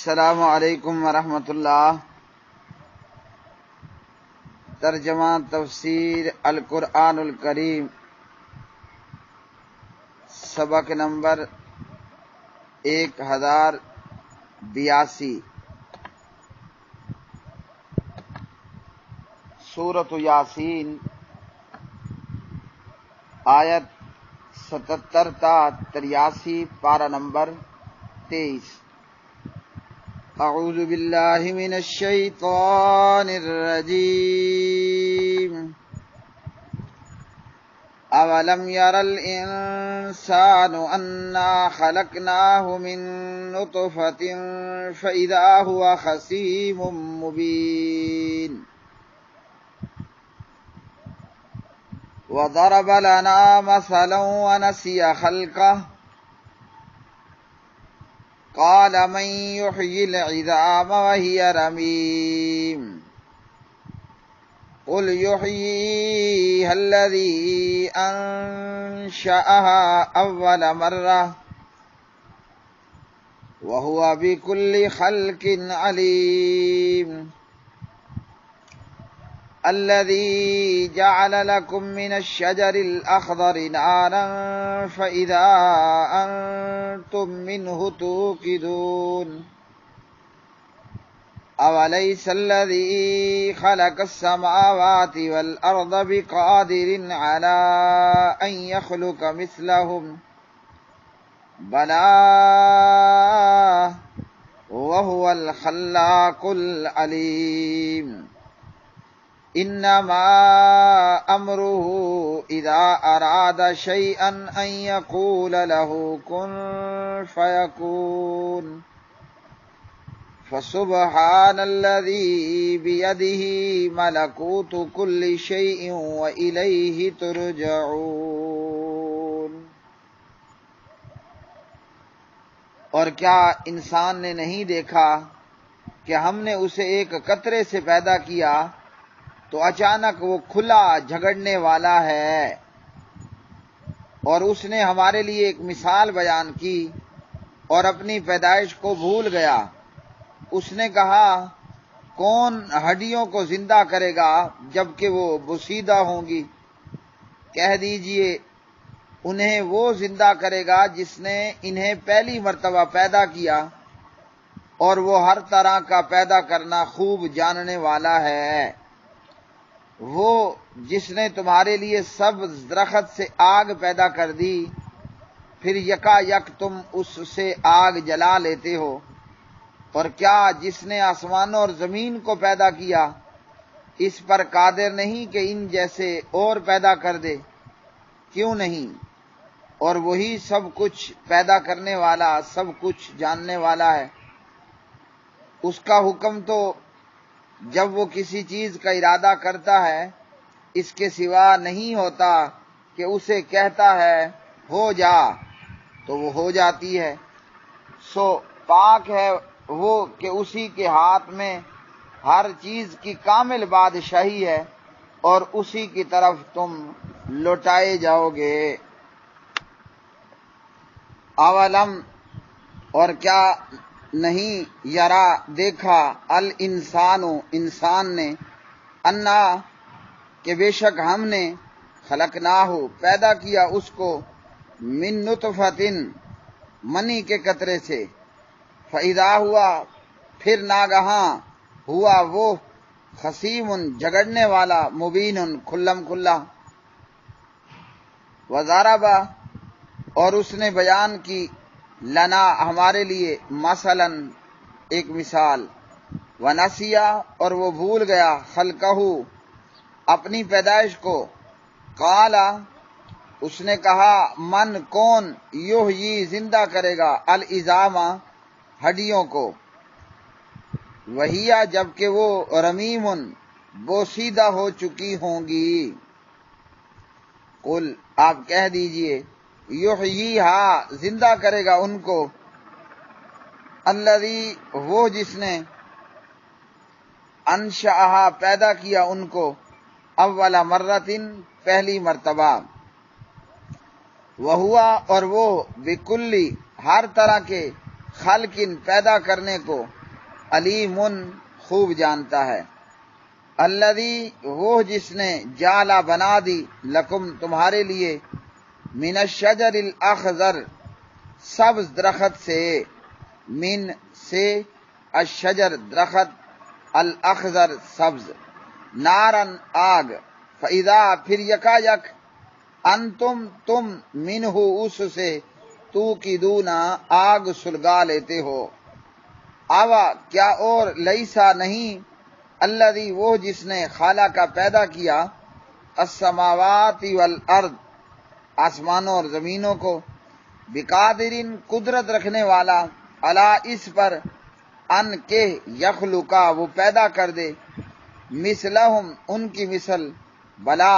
السلام علیکم ورحمۃ اللہ۔ ترجمہ تفسیر القرآن الکریم، سبق نمبر 1082، سورۃ یاسین، آیت 77 تا 83، پارہ نمبر 23۔ اعوذ باللہ من الشیطان الرجیم۔ اولم یر الانسان انا خلقناہ من نطفۃ فاذا هو خصیم مبین۔ وضرب لنا مثلا ونسی خلقہ قال من يحيي العظام وهي رميم قل يحييها الذي أنشأها أول مرة وهو بكل خلق عليم الذي جعل لكم من الشجر الأخضر نارا فإذا أنتم منه توقدون أوليس الذي خلق السماوات والأرض بقادر على أن يخلق مثلهم بلى وهو الخلاق العليم انما امره اذا اراد شيئا ان يقول له كن فيكون فسبحان الذي بيده ملكوت كل شيء واليه ترجعون۔ اور کیا انسان نے نہیں دیکھا کہ ہم نے اسے ایک قطرے سے پیدا کیا تو اچانک وہ کھلا جھگڑنے والا ہے، اور اس نے ہمارے لیے ایک مثال بیان کی اور اپنی پیدائش کو بھول گیا۔ اس نے کہا کون ہڈیوں کو زندہ کرے گا جبکہ وہ بوسیدہ ہوں گی؟ کہہ دیجئے انہیں وہ زندہ کرے گا جس نے انہیں پہلی مرتبہ پیدا کیا، اور وہ ہر طرح کا پیدا کرنا خوب جاننے والا ہے۔ وہ جس نے تمہارے لیے سبز درخت سے آگ پیدا کر دی، پھر یکا یک تم اس سے آگ جلا لیتے ہو، اور کیا جس نے آسمانوں اور زمین کو پیدا کیا اس پر قادر نہیں کہ ان جیسے اور پیدا کر دے؟ کیوں نہیں؟ اور وہی سب کچھ پیدا کرنے والا، سب کچھ جاننے والا ہے۔ اس کا حکم تو جب وہ کسی چیز کا ارادہ کرتا ہے اس کے سوا نہیں ہوتا کہ اسے کہتا ہے ہو جا تو وہ ہو جاتی ہے۔ سو پاک ہے وہ کہ اسی کے ہاتھ میں ہر چیز کی کامل بادشاہی ہے، اور اسی کی طرف تم لوٹائے جاؤ گے۔ اولم، اور کیا نہیں، یرا دیکھا، الانسان انسان نے، انا کہ بے شک ہم نے، خلقناہ پیدا کیا اس کو، من نطفۃ منی کے قطرے سے، فاذا ہوا پھر ناگہاں، ہوا وہ، خصیم جھگڑنے والا، مبین کھلم کھلا، وضرب اور اس نے بیان کی، لنا ہمارے لیے، مثلا ایک مثال، ونسیا اور وہ بھول گیا، خلقہ اپنی پیدائش کو، قال اس نے کہا، من کون، یحیی زندہ کرے گا، العظام ہڈیوں کو، وہی جبکہ وہ رمیم بوسیدہ ہو چکی ہوں گی۔ قل آپ کہہ دیجئے، یحییھا زندہ کرے گا ان کو، الذی وہ جس نے، انشأھا پیدا کیا ان کو، اول مرۃ پہلی مرتبہ، وہوا اور وہ، بکلی ہر طرح کے، خلق پیدا کرنے کو، علیم خوب جانتا ہے۔ الذی وہ جس نے جعل بنا دی لکم تمہارے لیے من الشجر الاخضر سبز درخت سے، من سے الشجر درخت الاخضر سبز، نارن آگ، فاذا پھر یکا یک انتم تم منہ اس سے توقدون آگ سلگا لیتے ہو۔ آوا کیا اور لیسا نہیں، الذی وہ جس نے خالق کا پیدا کیا، السماوات والارض آسمانوں اور زمینوں کو، بقادرن قدرت رکھنے والا، علی اس پر، ان کے یخلقا وہ پیدا کر دے، مثلہم ان کی مثل، بلا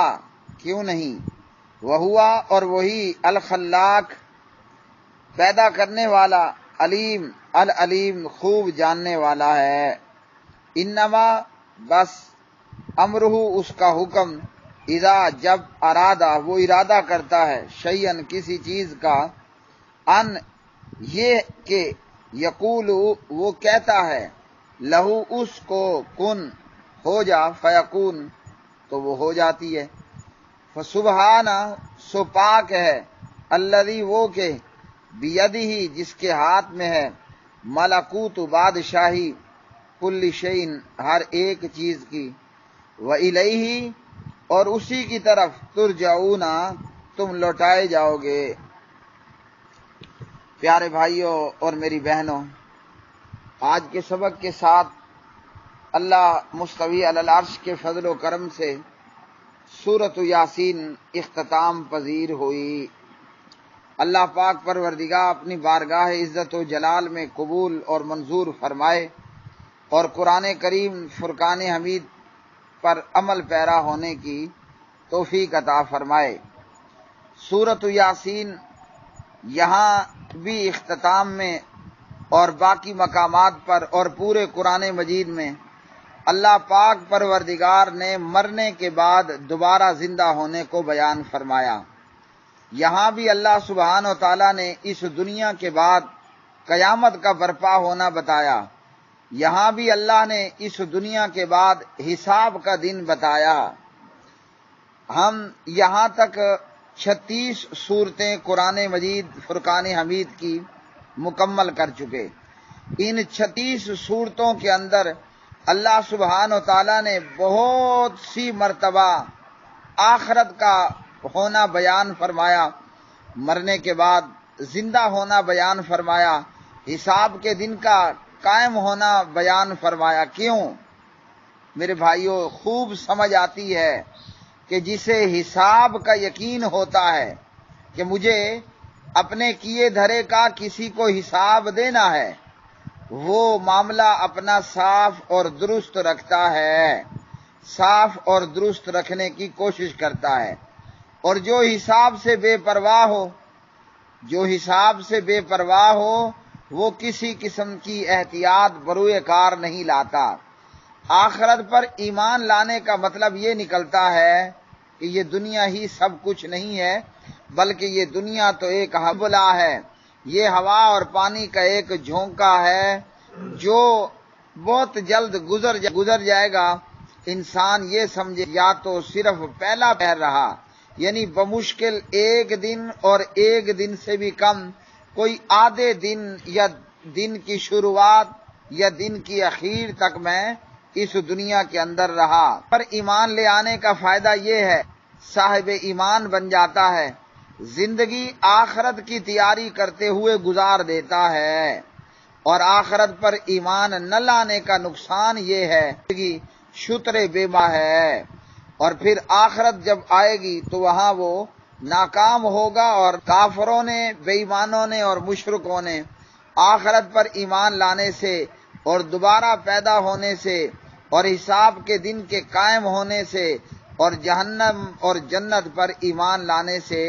کیوں نہیں، وہوا اور وہی الخلاق پیدا کرنے والا، علیم العلیم خوب جاننے والا ہے۔ انما بس امرہ اس کا حکم، اذا جب ارادہ وہ ارادہ کرتا ہے، شیئن کسی چیز کا، ان یہ کہ یقول وہ کہتا ہے، لہو اس کو، کن ہو جا، فیکون تو وہ ہو جاتی ہے۔ فسبحانہ سو پاک ہے، الذی وہ کہ، بیدہ جس کے ہاتھ میں ہے، ملکوت بادشاہی، کل شیء ہر ایک چیز کی، وإلیہ اور اسی کی طرف، ترجعون تم لوٹائے جاؤ گے۔ پیارے بھائیوں اور میری بہنوں، آج کے سبق کے ساتھ اللہ مستوی علی العرش کے فضل و کرم سے سورۃ یاسین اختتام پذیر ہوئی۔ اللہ پاک پروردگار اپنی بارگاہ عزت و جلال میں قبول اور منظور فرمائے، اور قرآن کریم فرقان حمید پر عمل پیرا ہونے کی توفیق عطا فرمائے۔ سورۃ یاسین یہاں بھی اختتام میں اور باقی مقامات پر اور پورے قرآن مجید میں اللہ پاک پروردگار نے مرنے کے بعد دوبارہ زندہ ہونے کو بیان فرمایا۔ یہاں بھی اللہ سبحانہ و تعالیٰ نے اس دنیا کے بعد قیامت کا برپا ہونا بتایا۔ یہاں بھی اللہ نے اس دنیا کے بعد حساب کا دن بتایا۔ ہم یہاں تک 36 صورتیں قرآن مجید فرقان حمید کی مکمل کر چکے۔ ان 36 صورتوں کے اندر اللہ سبحانہ و تعالیٰ نے بہت سی مرتبہ آخرت کا ہونا بیان فرمایا، مرنے کے بعد زندہ ہونا بیان فرمایا، حساب کے دن کا قائم ہونا بیان فرمایا۔ کیوں؟ میرے بھائیوں، خوب سمجھ آتی ہے کہ جسے حساب کا یقین ہوتا ہے کہ مجھے اپنے کیے دھرے کا کسی کو حساب دینا ہے، وہ معاملہ اپنا صاف اور درست رکھتا ہے، صاف اور درست رکھنے کی کوشش کرتا ہے۔ اور جو حساب سے بے پرواہ ہو، جو حساب سے بے پرواہ ہو، وہ کسی قسم کی احتیاط بروئے کار نہیں لاتا۔ آخرت پر ایمان لانے کا مطلب یہ نکلتا ہے کہ یہ دنیا ہی سب کچھ نہیں ہے، بلکہ یہ دنیا تو ایک حبلہ ہے، یہ ہوا اور پانی کا ایک جھونکا ہے جو بہت جلد گزر جائے گا۔ انسان یہ سمجھے یا تو صرف پہلا پہر رہا، یعنی بمشکل ایک دن اور ایک دن سے بھی کم، کوئی آدھے دن یا دن کی شروعات یا دن کی اخیر تک میں اس دنیا کے اندر رہا۔ پر ایمان لے آنے کا فائدہ یہ ہے، صاحب ایمان بن جاتا ہے، زندگی آخرت کی تیاری کرتے ہوئے گزار دیتا ہے۔ اور آخرت پر ایمان نہ لانے کا نقصان یہ ہے کہ شتر بے ماں ہے، اور پھر آخرت جب آئے گی تو وہاں وہ ناکام ہوگا۔ اور کافروں نے، بے ایمانوں نے اور مشرکوں نے آخرت پر ایمان لانے سے اور دوبارہ پیدا ہونے سے اور حساب کے دن کے قائم ہونے سے اور جہنم اور جنت پر ایمان لانے سے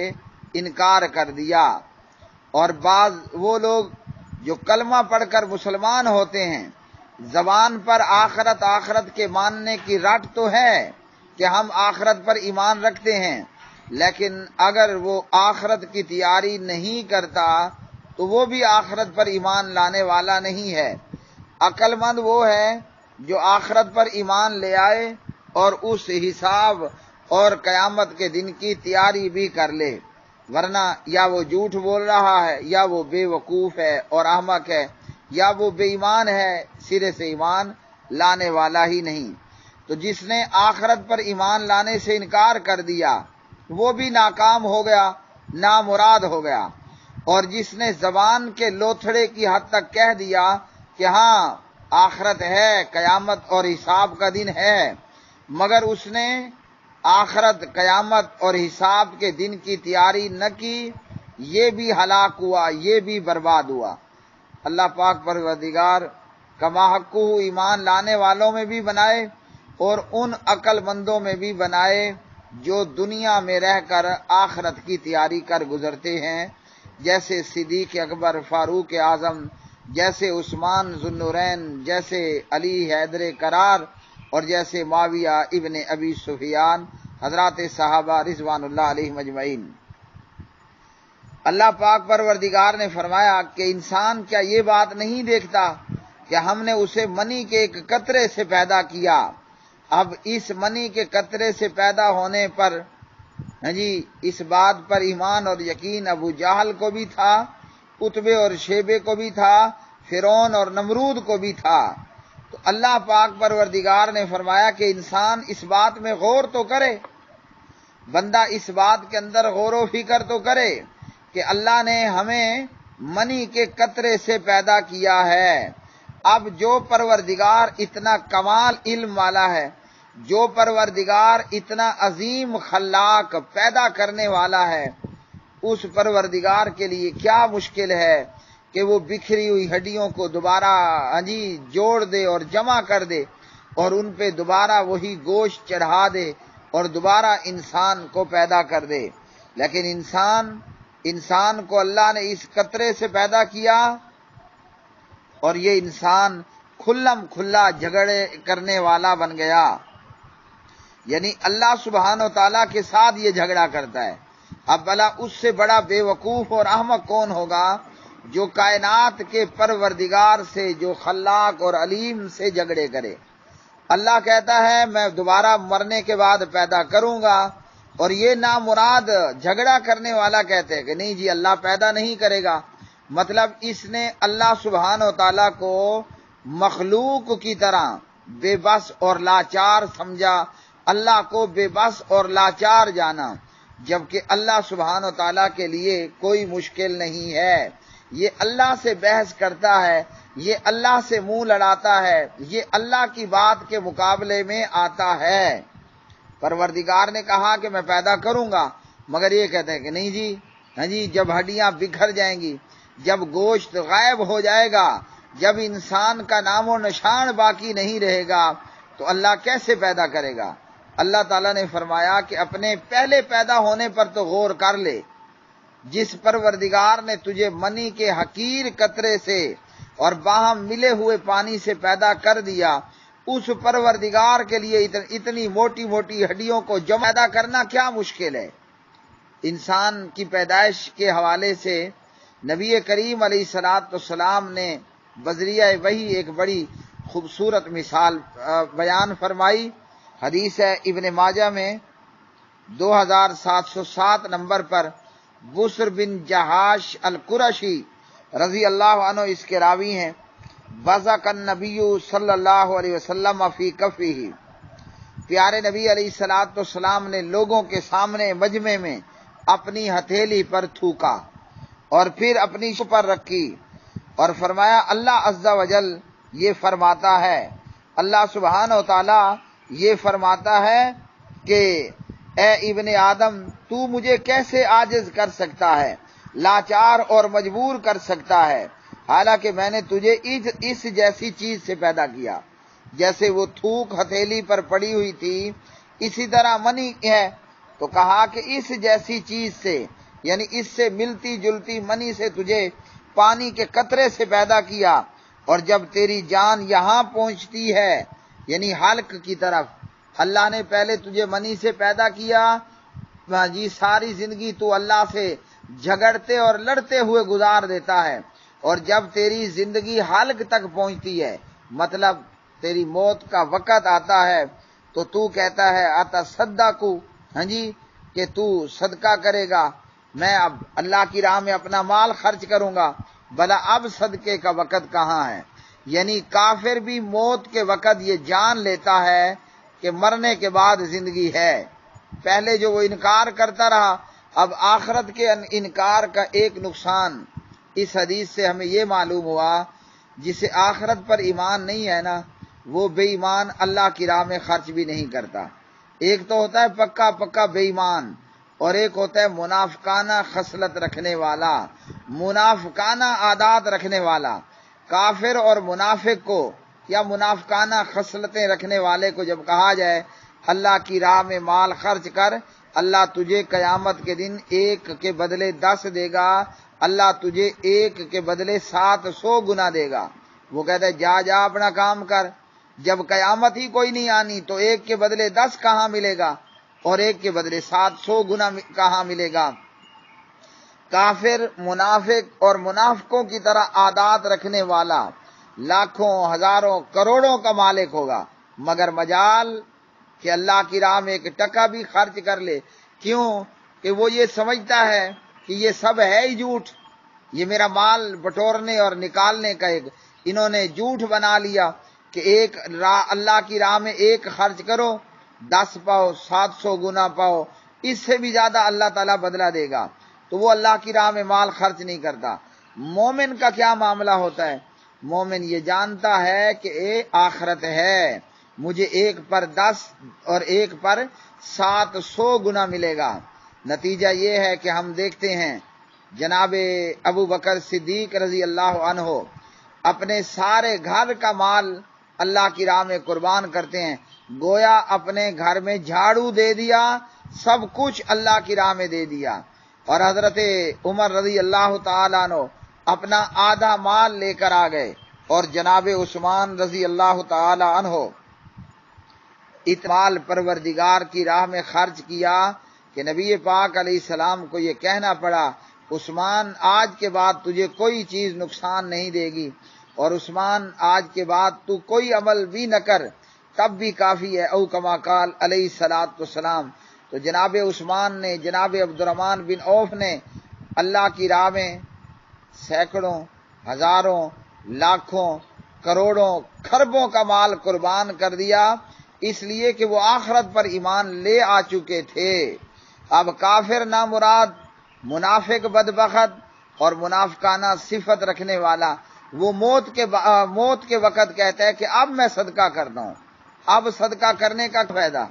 انکار کر دیا۔ اور بعض وہ لوگ جو کلمہ پڑھ کر مسلمان ہوتے ہیں، زبان پر آخرت آخرت کے ماننے کی رٹ تو ہے کہ ہم آخرت پر ایمان رکھتے ہیں، لیکن اگر وہ آخرت کی تیاری نہیں کرتا تو وہ بھی آخرت پر ایمان لانے والا نہیں ہے۔ عقل مند وہ ہے جو آخرت پر ایمان لے آئے اور اس حساب اور قیامت کے دن کی تیاری بھی کر لے، ورنہ یا وہ جھوٹ بول رہا ہے، یا وہ بے وقوف ہے اور احمق ہے، یا وہ بے ایمان ہے، سرے سے ایمان لانے والا ہی نہیں۔ تو جس نے آخرت پر ایمان لانے سے انکار کر دیا وہ بھی ناکام ہو گیا، نامراد ہو گیا۔ اور جس نے زبان کے لوتھڑے کی حد تک کہہ دیا کہ ہاں آخرت ہے، قیامت اور حساب کا دن ہے، مگر اس نے آخرت، قیامت اور حساب کے دن کی تیاری نہ کی، یہ بھی ہلاک ہوا، یہ بھی برباد ہوا۔ اللہ پاک پروردگار کما حقہ ایمان لانے والوں میں بھی بنائے اور ان عقل مندوں میں بھی بنائے جو دنیا میں رہ کر آخرت کی تیاری کر گزرتے ہیں، جیسے صدیق اکبر، فاروق اعظم، جیسے عثمان ذو النورین، جیسے علی حیدر کرار، اور جیسے معاویہ ابن ابی سفیان، حضرات صحابہ رضوان اللہ علیہم اجمعین۔ اللہ پاک پروردگار نے فرمایا کہ انسان کیا یہ بات نہیں دیکھتا کہ ہم نے اسے منی کے ایک قطرے سے پیدا کیا؟ اب اس منی کے قطرے سے پیدا ہونے پر اس بات پر ایمان اور یقین ابو جہل کو بھی تھا، عتبے اور شیبے کو بھی تھا، فرعون اور نمرود کو بھی تھا۔ تو اللہ پاک پروردگار نے فرمایا کہ انسان اس بات میں غور تو کرے، بندہ اس بات کے اندر غور و فکر تو کرے کہ اللہ نے ہمیں منی کے قطرے سے پیدا کیا ہے۔ اب جو پروردگار اتنا کمال علم والا ہے، جو پروردگار اتنا عظیم خلاق پیدا کرنے والا ہے، اس پروردگار کے لیے کیا مشکل ہے کہ وہ بکھری ہوئی ہڈیوں کو دوبارہ جوڑ دے اور جمع کر دے اور ان پہ دوبارہ وہی گوشت چڑھا دے اور دوبارہ انسان کو پیدا کر دے۔ لیکن انسان کو اللہ نے اس قطرے سے پیدا کیا اور یہ انسان کھلم کھلا جھگڑے کرنے والا بن گیا، یعنی اللہ سبحانہ و تعالیٰ کے ساتھ یہ جھگڑا کرتا ہے۔ اب بھلا اس سے بڑا بے وقوف اور احمق کون ہوگا جو کائنات کے پروردگار سے، جو خلاق اور علیم سے جھگڑے کرے۔ اللہ کہتا ہے میں دوبارہ مرنے کے بعد پیدا کروں گا، اور یہ نامراد جھگڑا کرنے والا کہتے ہیں کہ نہیں جی اللہ پیدا نہیں کرے گا۔ مطلب اس نے اللہ سبحانہ و تعالیٰ کو مخلوق کی طرح بے بس اور لاچار سمجھا، اللہ کو بے بس اور لاچار جانا، جبکہ اللہ سبحانہ و تعالیٰ کے لیے کوئی مشکل نہیں ہے۔ یہ اللہ سے بحث کرتا ہے، یہ اللہ سے منہ لڑاتا ہے، یہ اللہ کی بات کے مقابلے میں آتا ہے۔ پروردگار نے کہا کہ میں پیدا کروں گا، مگر یہ کہتے ہیں کہ نہیں جی جب ہڈیاں بکھر جائیں گی، جب گوشت غائب ہو جائے گا، جب انسان کا نام و نشان باقی نہیں رہے گا تو اللہ کیسے پیدا کرے گا؟ اللہ تعالیٰ نے فرمایا کہ اپنے پہلے پیدا ہونے پر تو غور کر لے۔ جس پروردگار نے تجھے منی کے حقیر قطرے سے اور باہم ملے ہوئے پانی سے پیدا کر دیا، اس پروردگار کے لیے اتنی موٹی موٹی ہڈیوں کو جمع پیدا کرنا کیا مشکل ہے؟ انسان کی پیدائش کے حوالے سے نبی کریم علیہ السلام نے بذریعہ وحی ایک بڑی خوبصورت مثال بیان فرمائی۔ حدیث ہے ابن ماجہ میں 2707 نمبر پر، بسر بن جہاش القرشی رضی اللہ عنہ اس کے راوی ہیں، بزق النبی صلی اللہ علیہ وسلم فی کفہ، پیارے نبی علیہ السلام نے لوگوں کے سامنے مجمع میں اپنی ہتھیلی پر تھوکا اور پھر اپنی پر رکھی اور فرمایا اللہ عز و جل یہ فرماتا ہے، اللہ سبحانہ و تعالی یہ فرماتا ہے کہ اے ابن آدم تو مجھے کیسے عاجز کر سکتا ہے، لاچار اور مجبور کر سکتا ہے، حالانکہ میں نے تجھے اس جیسی چیز سے پیدا کیا۔ جیسے وہ تھوک ہتھیلی پر پڑی ہوئی تھی اسی طرح منی ہے، تو کہا کہ اس جیسی چیز سے، یعنی اس سے ملتی جلتی منی سے تجھے پانی کے قطرے سے پیدا کیا، اور جب تیری جان یہاں پہنچتی ہے یعنی حلق کی طرف، اللہ نے پہلے تجھے منی سے پیدا کیا، ساری زندگی تو اللہ سے جھگڑتے اور لڑتے ہوئے گزار دیتا ہے، اور جب تیری زندگی حلق تک پہنچتی ہے مطلب تیری موت کا وقت آتا ہے تو کہتا ہے اتصدقو، ہاں جی، کہ تو صدقہ کرے گا، میں اب اللہ کی راہ میں اپنا مال خرچ کروں گا، بھلا اب صدقے کا وقت کہاں ہے؟ یعنی کافر بھی موت کے وقت یہ جان لیتا ہے کہ مرنے کے بعد زندگی ہے۔ پہلے جو وہ انکار کرتا رہا، اب آخرت کے انکار کا ایک نقصان اس حدیث سے ہمیں یہ معلوم ہوا، جسے آخرت پر ایمان نہیں ہے نا، وہ بے ایمان اللہ کی راہ میں خرچ بھی نہیں کرتا۔ ایک تو ہوتا ہے پکا بے ایمان، اور ایک ہوتا ہے منافقانہ خصلت رکھنے والا، منافقانہ عادات رکھنے والا۔ کافر اور منافق کو یا منافقانہ خصلتیں رکھنے والے کو جب کہا جائے اللہ کی راہ میں مال خرچ کر، اللہ تجھے قیامت کے دن 1 کے بدلے 10 دے گا، اللہ تجھے 1 کے بدلے 700 گنا دے گا، وہ کہتا ہے جا اپنا کام کر۔ جب قیامت ہی کوئی نہیں آنی تو 1 کے بدلے 10 کہاں ملے گا، اور 1 کے بدلے 700 گنا کہاں ملے گا؟ کافر، منافق اور منافقوں کی طرح عادات رکھنے والا لاکھوں، ہزاروں، کروڑوں کا مالک ہوگا، مگر مجال کہ اللہ کی راہ میں 1 ٹکا بھی خرچ کر لے۔ کیوں؟ کہ وہ یہ سمجھتا ہے کہ یہ سب ہے ہی جھوٹ، یہ میرا مال بٹورنے اور نکالنے کا انہوں نے جھوٹ بنا لیا کہ اللہ کی راہ میں 1 خرچ کرو 10 پاؤ، 700 گنا پاؤ، اس سے بھی زیادہ اللہ تعالیٰ بدلہ دے گا، تو وہ اللہ کی راہ میں مال خرچ نہیں کرتا۔ مومن کا کیا معاملہ ہوتا ہے؟ مومن یہ جانتا ہے کہ آخرت ہے، مجھے 1 پر 10 اور 1 پر 700 گنا ملے گا۔ نتیجہ یہ ہے کہ ہم دیکھتے ہیں جناب ابو بکر صدیق رضی اللہ عنہ اپنے سارے گھر کا مال اللہ کی راہ میں قربان کرتے ہیں، گویا اپنے گھر میں جھاڑو دے دیا، سب کچھ اللہ کی راہ میں دے دیا۔ اور حضرت عمر رضی اللہ تعالیٰ عنہ اپنا آدھا مال لے کر آ گئے، اور جناب عثمان رضی اللہ تعالیٰ عنہ اتمال پروردگار کی راہ میں خرچ کیا کہ نبی پاک علیہ السلام کو یہ کہنا پڑا عثمان آج کے بعد تجھے کوئی چیز نقصان نہیں دے گی، اور عثمان آج کے بعد تو کوئی عمل بھی نہ کر تب بھی کافی ہے، او کما قال علیہ الصلوۃ والسلام۔ تو جناب عثمان نے، جناب عبدالرحمن بن عوف نے اللہ کی راہ میں سینکڑوں، ہزاروں، لاکھوں، کروڑوں، خربوں کا مال قربان کر دیا، اس لیے کہ وہ آخرت پر ایمان لے آ چکے تھے۔ اب کافر نامراد، منافق بدبخت اور منافقانہ صفت رکھنے والا، وہ موت کے وقت کہتا ہے کہ اب میں صدقہ کرتا ہوں، اب صدقہ کرنے کا فائدہ،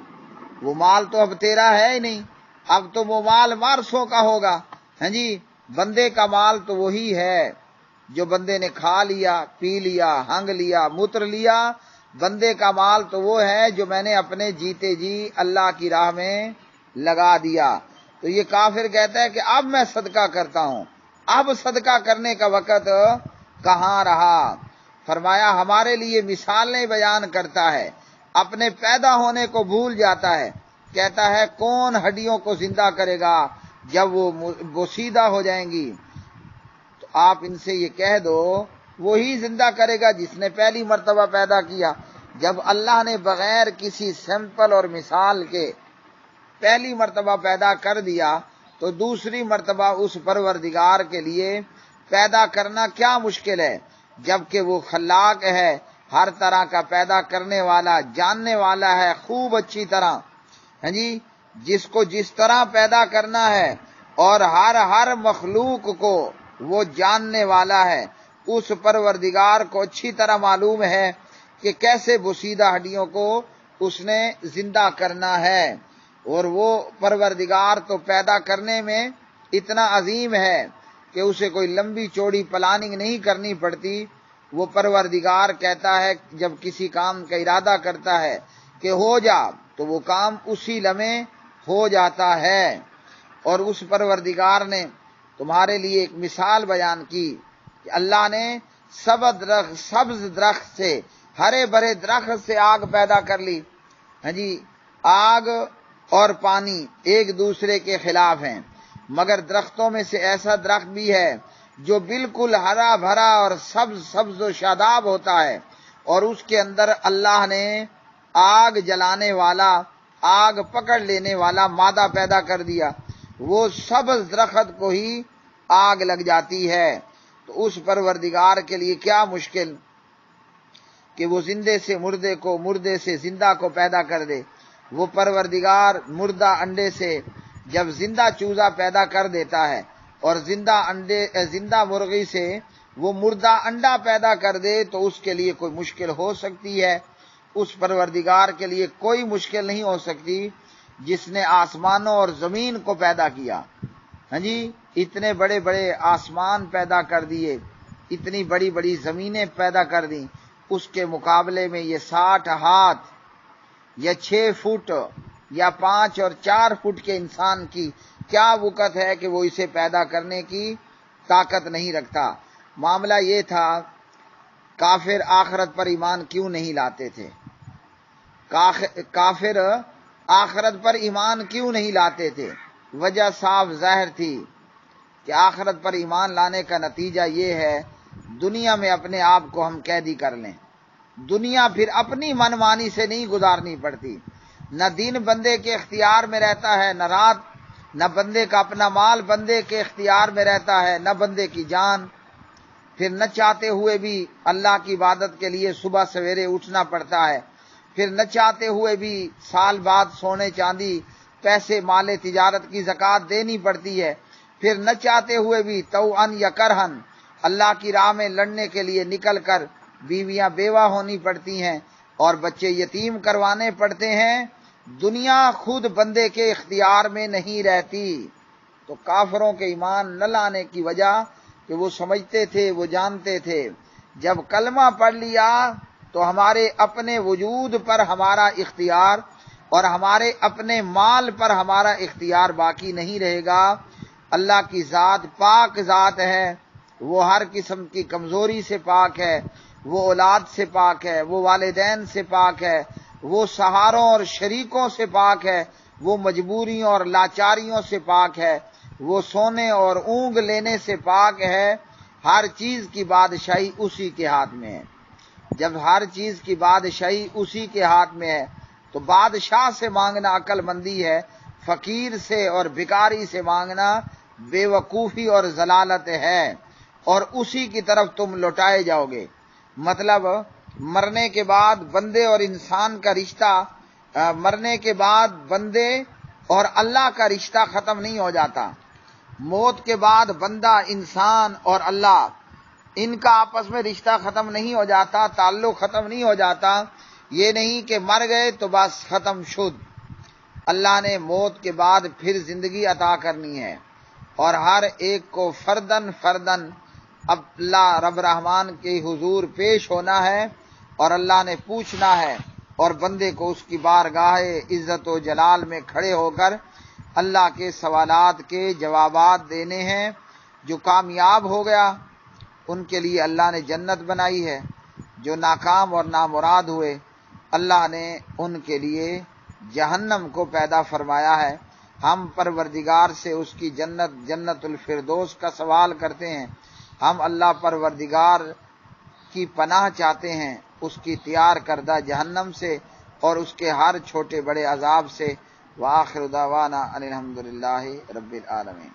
وہ مال تو اب تیرا ہے ہی نہیں، اب تو وہ مال وارثوں کا ہوگا۔ ہاں جی، بندے کا مال تو وہی ہے جو بندے نے کھا لیا، پی لیا، ہنگ لیا، متر لیا، بندے کا مال تو وہ ہے جو میں نے اپنے جیتے جی اللہ کی راہ میں لگا دیا۔ تو یہ کافر کہتا ہے کہ اب میں صدقہ کرتا ہوں، اب صدقہ کرنے کا وقت کہاں رہا؟ فرمایا ہمارے لیے مثالیں بیان کرتا ہے، اپنے پیدا ہونے کو بھول جاتا ہے، کہتا ہے کون ہڈیوں کو زندہ کرے گا جب وہ بوسیدہ ہو جائیں گی؟ تو آپ ان سے یہ کہہ دو وہی زندہ کرے گا جس نے پہلی مرتبہ پیدا کیا۔ جب اللہ نے بغیر کسی سیمپل اور مثال کے پہلی مرتبہ پیدا کر دیا تو دوسری مرتبہ اس پروردگار کے لیے پیدا کرنا کیا مشکل ہے، جبکہ وہ خلاق ہے، ہر طرح کا پیدا کرنے والا، جاننے والا ہے خوب اچھی طرح، ہاں جی، جس کو جس طرح پیدا کرنا ہے، اور ہر مخلوق کو وہ جاننے والا ہے۔ اس پروردگار کو اچھی طرح معلوم ہے کہ کیسے بوسیدہ ہڈیوں کو اس نے زندہ کرنا ہے، اور وہ پروردگار تو پیدا کرنے میں اتنا عظیم ہے کہ اسے کوئی لمبی چوڑی پلاننگ نہیں کرنی پڑتی۔ وہ پروردگار کہتا ہے جب کسی کام کا ارادہ کرتا ہے کہ ہو جا تو وہ کام اسی لمحے ہو جاتا ہے۔ اور اس پروردگار نے تمہارے لیے ایک مثال بیان کی کہ اللہ نے سبز درخت سے، ہرے بھرے درخت سے آگ پیدا کر لی۔ ہاں جی، آگ اور پانی ایک دوسرے کے خلاف ہیں، مگر درختوں میں سے ایسا درخت بھی ہے جو بالکل ہرا بھرا اور سبز و شاداب ہوتا ہے، اور اس کے اندر اللہ نے آگ جلانے والا، آگ پکڑ لینے والا مادہ پیدا کر دیا، وہ سبز درخت کو ہی آگ لگ جاتی ہے، تو اس پروردگار کے لیے کیا مشکل کہ وہ زندے سے مردے کو، مردے سے زندہ کو پیدا کر دے۔ وہ پروردگار مردہ انڈے سے جب زندہ چوزا پیدا کر دیتا ہے اور زندہ مرغی سے وہ مردہ انڈا پیدا کر دے تو اس کے لیے کوئی مشکل ہو سکتی ہے؟ اس پروردگار کے لیے کوئی مشکل نہیں ہو سکتی جس نے آسمانوں اور زمین کو پیدا کیا۔ ہاں جی، اتنے بڑے بڑے آسمان پیدا کر دیے، اتنی بڑی بڑی زمینیں پیدا کر دیں، اس کے مقابلے میں یہ 60 ہاتھ یا 6 فٹ یا 5 اور 4 فٹ کے انسان کی کیا وقت ہے کہ وہ اسے پیدا کرنے کی طاقت نہیں رکھتا۔ معاملہ یہ تھا، کافر آخرت پر ایمان کیوں نہیں لاتے تھے؟ کافر آخرت پر ایمان کیوں نہیں لاتے تھے؟ وجہ صاف ظاہر تھی کہ آخرت پر ایمان لانے کا نتیجہ یہ ہے، دنیا میں اپنے آپ کو ہم قیدی کر لیں، دنیا پھر اپنی منمانی سے نہیں گزارنی پڑتی، نہ دین بندے کے اختیار میں رہتا ہے، نہ رات، نہ بندے کا اپنا مال بندے کے اختیار میں رہتا ہے، نہ بندے کی جان۔ پھر نہ چاہتے ہوئے بھی اللہ کی عبادت کے لیے صبح سویرے اٹھنا پڑتا ہے، پھر نہ چاہتے ہوئے بھی سال بعد سونے چاندی پیسے مال تجارت کی زکوٰۃ دینی پڑتی ہے، پھر نہ چاہتے ہوئے بھی توأن یا کرہن اللہ کی راہ میں لڑنے کے لیے نکل کر بیویاں بیوہ ہونی پڑتی ہیں اور بچے یتیم کروانے پڑتے ہیں۔ دنیا خود بندے کے اختیار میں نہیں رہتی۔ تو کافروں کے ایمان نہ لانے کی وجہ کہ وہ سمجھتے تھے، وہ جانتے تھے جب کلمہ پڑھ لیا تو ہمارے اپنے وجود پر ہمارا اختیار اور ہمارے اپنے مال پر ہمارا اختیار باقی نہیں رہے گا۔ اللہ کی ذات پاک ذات ہے، وہ ہر قسم کی کمزوری سے پاک ہے، وہ اولاد سے پاک ہے، وہ والدین سے پاک ہے، وہ سہاروں اور شریکوں سے پاک ہے، وہ مجبوریوں اور لاچاریوں سے پاک ہے، وہ سونے اور اونگ لینے سے پاک ہے۔ ہر چیز کی بادشاہی اسی کے ہاتھ میں ہے۔ جب ہر چیز کی بادشاہی اسی کے ہاتھ میں ہے تو بادشاہ سے مانگنا عقل مندی ہے، فقیر سے اور بھکاری سے مانگنا بے وقوفی اور ضلالت ہے، اور اسی کی طرف تم لوٹائے جاؤ گے۔ مطلب مرنے کے بعد بندے اور انسان کا رشتہ، مرنے کے بعد بندے اور اللہ کا رشتہ ختم نہیں ہو جاتا، موت کے بعد بندہ، انسان اور اللہ، ان کا آپس میں رشتہ ختم نہیں ہو جاتا، تعلق ختم نہیں ہو جاتا۔ یہ نہیں کہ مر گئے تو بس ختم شد۔ اللہ نے موت کے بعد پھر زندگی عطا کرنی ہے اور ہر ایک کو فردن فردن اللہ رب رحمان کے حضور پیش ہونا ہے اور اللہ نے پوچھنا ہے، اور بندے کو اس کی بارگاہ عزت و جلال میں کھڑے ہو کر اللہ کے سوالات کے جوابات دینے ہیں۔ جو کامیاب ہو گیا ان کے لیے اللہ نے جنت بنائی ہے، جو ناکام اور نامراد ہوئے اللہ نے ان کے لیے جہنم کو پیدا فرمایا ہے۔ ہم پروردگار سے اس کی جنت، جنت الفردوس کا سوال کرتے ہیں، ہم اللہ پروردگار کی پناہ چاہتے ہیں اس کی تیار کردہ جہنم سے اور اس کے ہر چھوٹے بڑے عذاب سے۔ وآخر دعوانا ان الحمد للہ رب العالمین۔